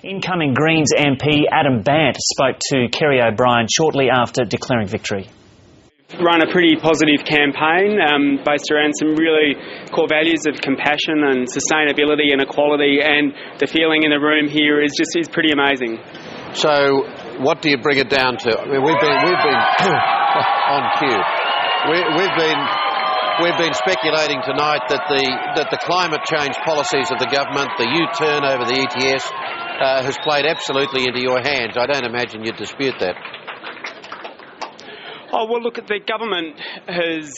Incoming Greens MP Adam Bandt spoke to Kerry O'Brien shortly after declaring victory. Run a pretty positive campaign based around some really core values of compassion and sustainability and equality, and the feeling in the room here is pretty amazing. So what do you bring it down to? I mean, we've been on cue. We've been speculating tonight that the climate change policies of the government, the U-turn over the ETS, has played absolutely into your hands. I don't imagine you'd dispute that. Oh, well, look, the government has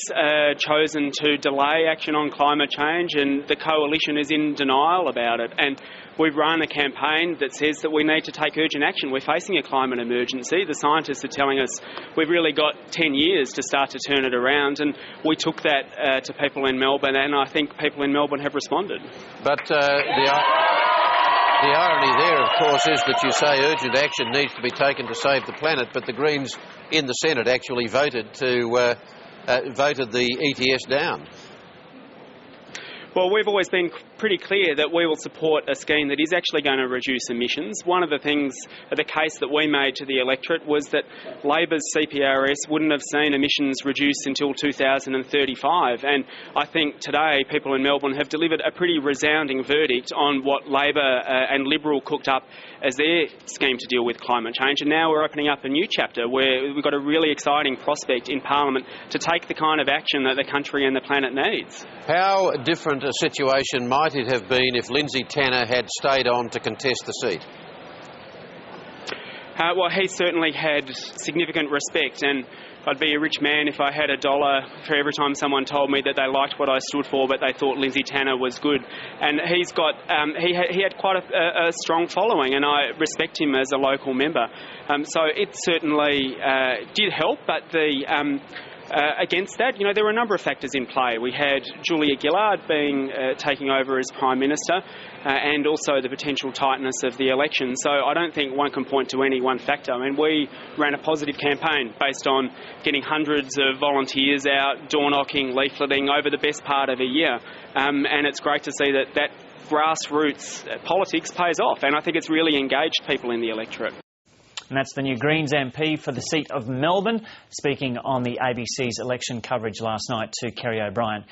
chosen to delay action on climate change, and the coalition is in denial about it. And we've run a campaign that says that we need to take urgent action. We're facing a climate emergency. The scientists are telling us we've really got 10 years to start to turn it around, and we took that to people in Melbourne, and I think people in Melbourne have responded. But the irony there, of course, is that you say urgent action needs to be taken to save the planet, but the Greens in the Senate actually voted the ETS down. Well, we've always been pretty clear that we will support a scheme that is actually going to reduce emissions. One of the things, the case that we made to the electorate was that Labor's CPRS wouldn't have seen emissions reduced until 2035. And I think today people in Melbourne have delivered a pretty resounding verdict on what Labor and Liberal cooked up as their scheme to deal with climate change. And now we're opening up a new chapter where we've got a really exciting prospect in Parliament to take the kind of action that the country and the planet needs. How different a situation might it have been if Lindsay Tanner had stayed on to contest the seat? Well, he certainly had significant respect, and I'd be a rich man if I had $1 for every time someone told me that they liked what I stood for, but they thought Lindsay Tanner was good. And he's got he had quite a strong following, and I respect him as a local member. So it certainly did help, but against that, there were a number of factors in play. We had Julia Gillard taking over as Prime Minister, and also the potential tightness of the election. So I don't think one can point to any one factor. I mean, we ran a positive campaign based on getting hundreds of volunteers out, door-knocking, leafleting over the best part of a year. And it's great to see that grassroots politics pays off. And I think it's really engaged people in the electorate. And that's the new Greens MP for the seat of Melbourne, speaking on the ABC's election coverage last night to Kerry O'Brien.